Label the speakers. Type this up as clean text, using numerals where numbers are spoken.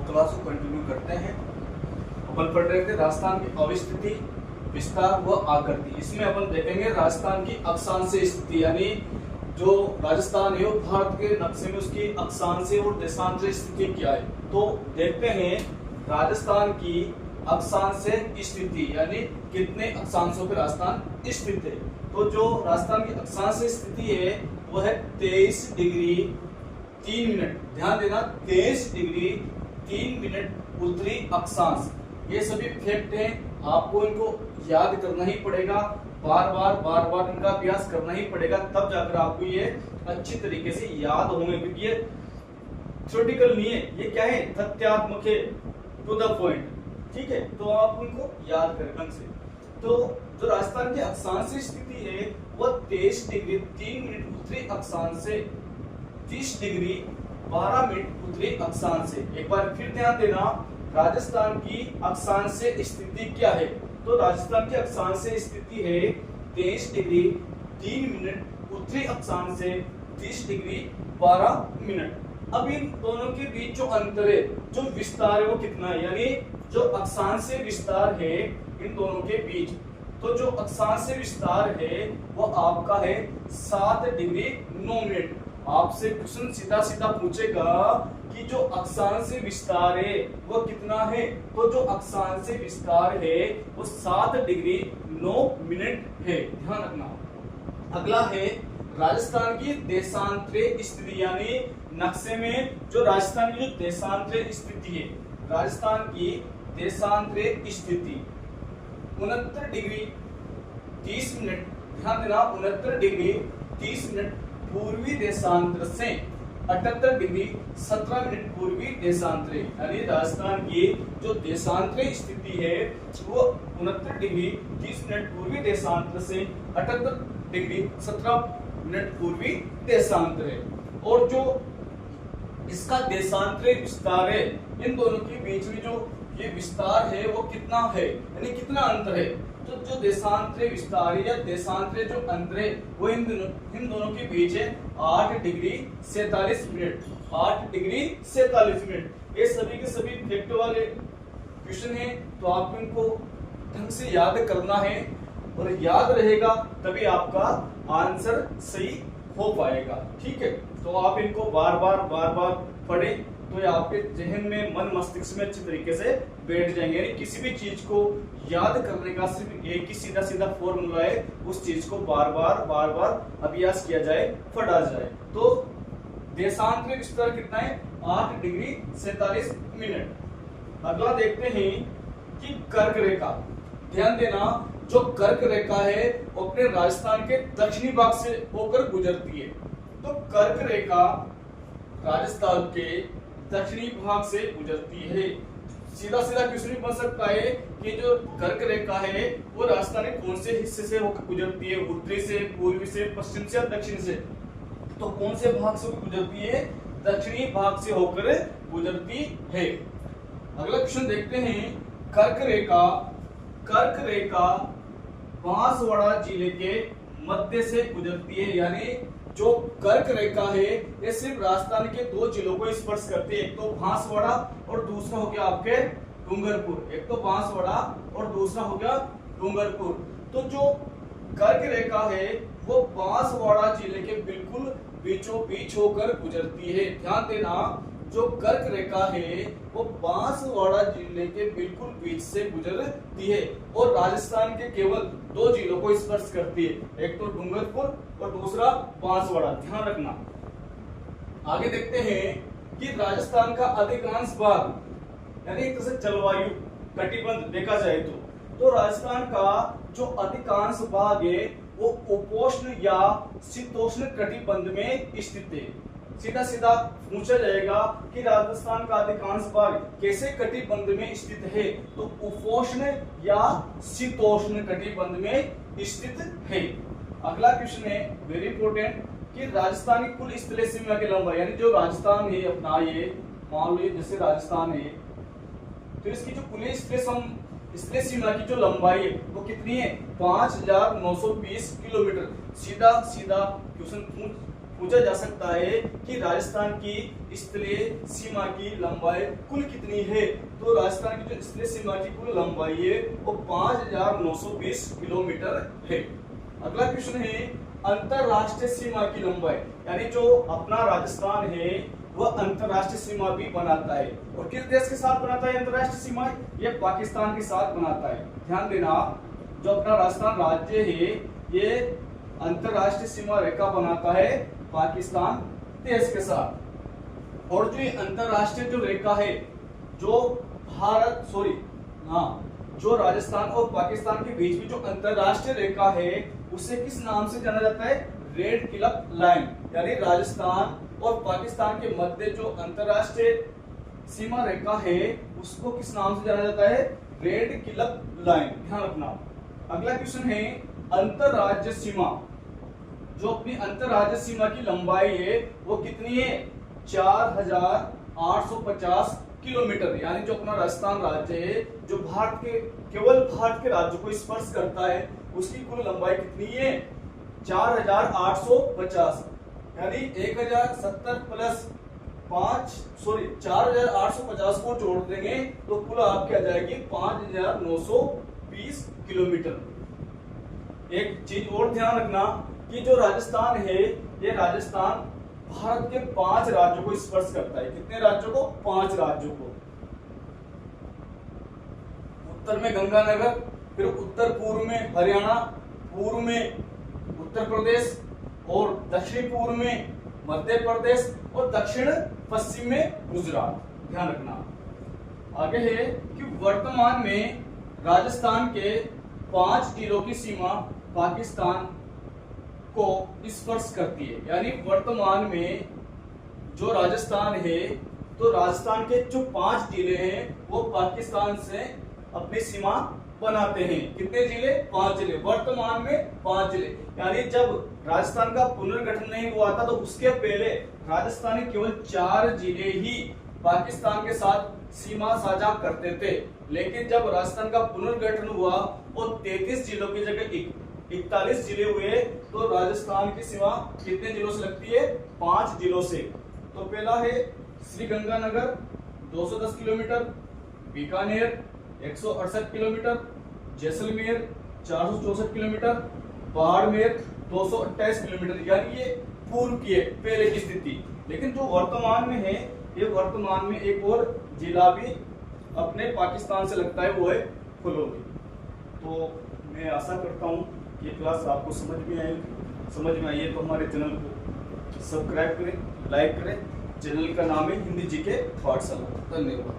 Speaker 1: Class को continue करते हैं। अपन पढ़ रहे थे राजस्थान की अवस्थिति, विस्तार व आकृति। इसमें अपन देखेंगे राजस्थान की अक्षांशीय स्थिति, यानी जो राजस्थान है वो भारत के नक्शे में उसकी अक्षांशीय और देशांतरीय स्थिति क्या है। तो देखते हैं राजस्थान की अक्षांशीय स्थिति, यानी कितने अक्षांशों पे राजस्थान स्थित है। तो जो राजस्थान की अक्षांशीय स्थिति है वो है 23 डिग्री 3 मिनट। ध्यान देना, 23 डिग्री 3 मिनट उत्तरी अक्षांश। ये सभी फैक्ट हैं, आपको इनको याद करना ही पड़ेगा, बार बार इनका अभ्यास करना ही पड़ेगा, तब जाकर आपको ये अच्छी तरीके से याद होंगे। क्योंकि ये थ्योरेटिकल नहीं है, ये क्या है, तथ्यात्मक है, टू द पॉइंट। ठीक है, तो आप उनको याद करें ढंग से। तो जो राजस्थान की अक्षांशीय स्थिति है वह 23 डिग्री 3 मिनट उत्तरी अक्षांश से 30 डिग्री 12 मिनट उत्तरी अक्षांश से। एक बार फिर ध्यान देना, राजस्थान की अक्षांशीय स्थिति क्या है। तो राजस्थान की अक्षांशीय स्थिति है 23 डिग्री 3 मिनट उत्तरी अक्षांश से 30 डिग्री 12 मिनट। अब इन दोनों के बीच जो अंतर है, जो विस्तार है वो कितना है, यानी जो अक्षांशीय विस्तार है इन दोनों के बीच, तो जो अक्षांशीय विस्तार है वो आपका है 7 डिग्री 9 मिनट। आपसे क्वेश्चन सीधा सीधा पूछेगा कि जो अक्षांशीय विस्तार है वो कितना है। तो जो अक्षांशीय विस्तार है वो 7 डिग्री 9 मिनट है, ध्यान रखना। अगला है राजस्थान की देशांतरीय स्थिति, यानी नक्शे में जो राजस्थान की जो देशांतरीय स्थिति है, राजस्थान की देशांतरीय स्थिति 69 डिग्री 30 मिनट। ध्यान देना, 69 डिग्री 30 मिनट पूर्वी देशांतर से 78 डिग्री 17 मिनट पूर्वी देशांतरीय, यानी राजस्थान की जो देशांतरीय स्थिति है वो 69 डिग्री 30 मिनट पूर्वी देशांतर से 78 डिग्री 17 मिनट पूर्वी देशांतरीय। और जो इसका देशांतरीय विस्तार है, इन दोनों के बीच में जो ये विस्तार है वो कितना है, यानी कितना अंतर है। तो जो देशांतरीय विस्तार है या देशांतरीय जो अंतर है वो इन दोनों के बीच है 8 डिग्री 47 मिनट। 8 degree 47 minute. ये सभी के सभी फैक्ट वाले क्वेश्चन है, तो आपको इनको ढंग से याद करना है, और याद रहेगा तभी आपका आंसर सही हो पाएगा। ठीक है, तो आप इनको बार बार पढ़ें, तो ये आपके जहन में, मन मस्तिष्क में अच्छी तरीके से बैठ जाएंगे। यानी किसी भी चीज को याद करने का सिर्फ एक ही सीधा फॉर्मूला है, उस चीज को बार बार अभ्यास किया जाए, पढ़ा जाए। तो देशांतरीय विस्तार कितना है, 8 डिग्री 47 मिनट। अगला देखते हैं कि कर्क रेखा। ध्यान देना, जो कर्क रेखा है वो अपने राजस्थान के दक्षिणी भाग से होकर गुजरती है। तो कर्क रेखा राजस्थान के दक्षिणी भाग से गुजरती है। सीधा क्वेश्चन बन सकता है कि जो कर्क रेखा है वो राजस्थान के कौन से हिस्से से होकर गुजरती है, उत्तरी से, पूर्वी से, पश्चिम से या दक्षिण से। तो कौन से भाग से गुजरती है, दक्षिणी भाग से होकर गुजरती है। अगला क्वेश्चन देखते हैं, कर्क रेखा बांसवाड़ा जिले के मध्य से गुजरती है। यानी जो कर्क रेखा है ये सिर्फ राजस्थान के 2 जिलों को स्पर्श करती है, एक तो बांसवाड़ा और दूसरा हो गया आपके डूंगरपुर। एक तो बांसवाड़ा और दूसरा हो गया डूंगरपुर। तो जो कर्क रेखा है वो बांसवाड़ा जिले के बिल्कुल बीचों बीच होकर गुजरती है। ध्यान देना, जो कर्क रेखा है वो बांसवाड़ा जिले के बिल्कुल बीच से गुजरती है और राजस्थान के केवल 2 जिलों को स्पर्श करती है, एक तो डूंगरपुर और दूसरा बांसवाड़ा। ध्यान रखना। आगे देखते हैं कि राजस्थान का अधिकांश भाग, यानी एक तरह से जलवायु कटिबंध देखा जाए तो राजस्थान का जो अधिकांश भाग है वो उपोष्ण या शीतोष्ण कटिबंध में स्थित है। सीधा पूछा जाएगा कि राजस्थान का अधिकांश भाग कैसे कटिबंध में स्थित है, तो उपोष्ण या शीतोष्ण कटिबंध में स्थित है। अगला क्वेश्चन है वेरी इंपॉर्टेंट कि राजस्थान की कुल स्थलीय सीमा की लंबाई, यानी जो राजस्थान है अपना, ये मान लो जैसे राजस्थान है, तो इसकी जो कुल स्थलीय सीमा की जो लंबाई है वो कितनी है, 5920 किलोमीटर। सीधा क्वेश्चन पूछा जा सकता है कि राजस्थान की स्थलीय सीमा की लंबाई कुल कितनी है। तो राजस्थान की जो स्थलीय सीमा की कुल लंबाई है वो 5920 किलोमीटर है। अगला क्वेश्चन है अंतरराष्ट्रीय सीमा की लंबाई, यानी जो अपना राजस्थान है वह अंतरराष्ट्रीय सीमा भी बनाता है। और किस देश के साथ बनाता है अंतरराष्ट्रीय सीमा? ये पाकिस्तान के साथ बनाता है। ध्यान देना, जो अपना राजस्थान राज्य है ये अंतरराष्ट्रीय सीमा रेखा बनाता है पाकिस्तान देश के साथ। और जो ये अंतरराष्ट्रीय जो रेखा है जो जो राजस्थान और पाकिस्तान के बीच में जो अंतरराष्ट्रीय रेखा है उसे किस नाम से जाना जाता है? Red Cliff line. यानी राजस्थान और पाकिस्तान के मध्य जो अंतरराष्ट्रीय सीमा रेखा है उसको किस नाम से जाना जाता है? Red Cliff line. ध्यान रखना। अगला क्वेश्चन है अंतरराज्य सीमा। जो अपनी अंतरराज्य सीमा की लंबाई है वो कितनी है? 4850 किलोमीटर। यानी जो अपना राजस्थान राज्य है जो केवल भारत के राज्य को स्पर्श करता है उसकी कुल लंबाई कितनी है? 4850। यानी 1070 प्लस 4850 को जोड़ देंगे तो कुल आपकी आ जाएगी 5920 किलोमीटर। एक चीज और ध्यान रखना कि जो राजस्थान है ये राजस्थान भारत के 5 राज्यों को स्पर्श करता है। कितने राज्यों को? 5 राज्यों को। उत्तर में गंगानगर, फिर उत्तर पूर्व में हरियाणा, पूर्व में उत्तर प्रदेश और दक्षिण पूर्व में मध्य प्रदेश और दक्षिण पश्चिम में गुजरात। ध्यान रखना। आगे है कि वर्तमान में राजस्थान के 5 जिलों की सीमा पाकिस्तान को स्पर्श करती है। यानी वर्तमान में जो राजस्थान है तो राजस्थान के जो 5 जिले हैं वो पाकिस्तान से अपनी सीमा बनाते हैं। कितने जिले? 5 जिले। वर्तमान में 5 जिले। यानी जब राजस्थान का पुनर्गठन नहीं हुआ था तो उसके पहले राजस्थान के केवल 4 जिले ही पाकिस्तान के साथ सीमा साझा करते थे। लेकिन जब राजस्थान का पुनर्गठन हुआ और 33 जिलों की जगह 41 जिले हुए तो राजस्थान की सीमा कितने जिलों से लगती है? 5 जिलों से। तो पहला है Shri Ganganagar 210 kilometre, Bikaner 168 kilometre, Jaisalmer 464 kilometre, Barmer 228 kilometre. यानी ये पूर्व की है पहले की स्थिति। लेकिन जो वर्तमान में है ये वर्तमान में एक और जिला भी अपने पाकिस्तान से लगता है वो है फुलौदी। तो मैं आशा करता हूँ ये क्लास आपको समझ में आई है तो हमारे चैनल को सब्सक्राइब करें, लाइक करें। चैनल का नाम है हिंदी जीके पाठशाला। धन्यवाद।